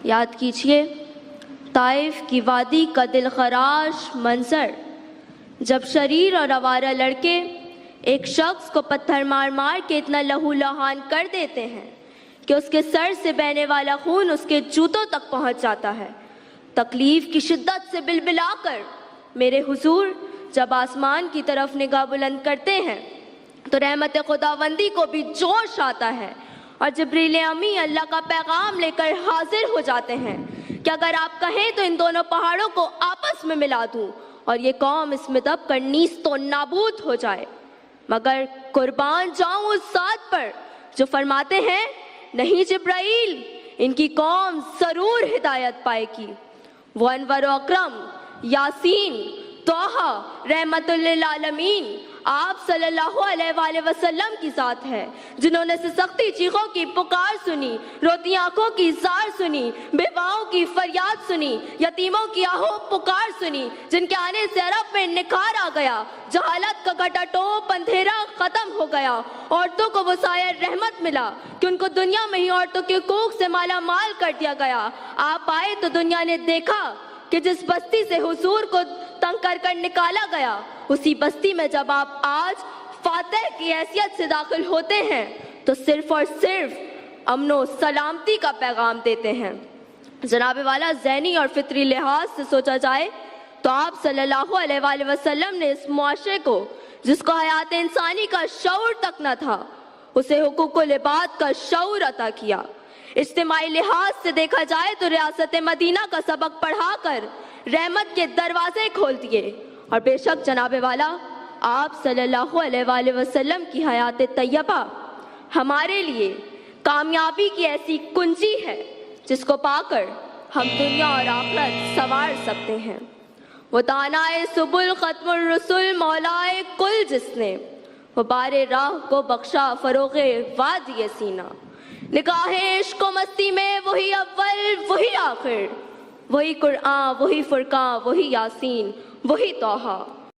یاد کیجئے طائف کی وادی کا دلخراش منظر، جب شریر اور آوارہ لڑکے ایک شخص کو پتھر مار مار کے اتنا لہو لہان کر دیتے ہیں کہ اس کے سر سے بہنے والا خون اس کے جوتوں تک پہنچ جاتا ہے۔ تکلیف کی شدت سے بلبلا کر میرے حضور جب آسمان کی طرف نگاہ بلند کرتے ہیں تو رحمت خداوندی کو بھی جوش آتا ہے، اور جبریل امی اللہ کا پیغام لے کر حاضر ہو جاتے ہیں کہ اگر آپ کہیں تو ان دونوں پہاڑوں کو آپس میں ملا دوں اور یہ قوم اس میں دب کر نیست و نابود ہو جائے، مگر قربان جاؤں اس ذات پر جو فرماتے ہیں نہیں جبرائیل، ان کی قوم ضرور ہدایت پائے گی۔ وہ انور و اکرم، یاسین، طٰہٰ، رحمت للعالمین آپ صلی اللہ علیہ وآلہ وسلم کی ذات ہے، جنہوں نے سسکتی چیخوں کی پکار سنی، روتی آنکھوں کی زار سنی، بیواؤں کی فریاد سنی، یتیموں کی آہو پکار سنی، جن کے آنے سے عرب میں نکھار آ گیا، جہالت کا گھٹا ٹوپ اندھیرا ختم ہو گیا، عورتوں کو وہ سایہ رحمت ملا کہ ان کو دنیا میں ہی عورتوں کے حقوق سے مالا مال کر دیا گیا۔ آپ آئے تو دنیا نے دیکھا کہ جس بستی سے حضور کو تنگ کر کر نکالا گیا، اسی بستی میں جب آپ آج فاتح کی حیثیت سے داخل ہوتے ہیں تو صرف اور صرف امن و سلامتی کا پیغام دیتے ہیں۔ جناب والا ذہنی اور فطری لحاظ سے سوچا جائے تو آپ صلی اللہ علیہ وآلہ وسلم نے اس معاشرے کو جس کو حیات انسانی کا شعور تک نہ تھا، اسے حقوق العباد کا شعور عطا کیا۔ اجتماعی لحاظ سے دیکھا جائے تو ریاست مدینہ کا سبق پڑھا کر رحمت کے دروازے کھول دیے، اور بے شک جناب والا آپ صلی اللہ علیہ وآلہ وسلم کی حیات طیبہ ہمارے لیے کامیابی کی ایسی کنجی ہے جس کو پا کر ہم دنیا اور آخرت سنوار سکتے ہیں۔ وہ دانائے سبل ختم الرسل مولائے کل جس نے، وہ بار راہ کو بخشا فروغ وادی سینہ۔ نگاہ عشق و مستی میں وہی اول وہی آخر، وہی قرآن وہی فرقان وہی یاسین وہی طٰہٰ۔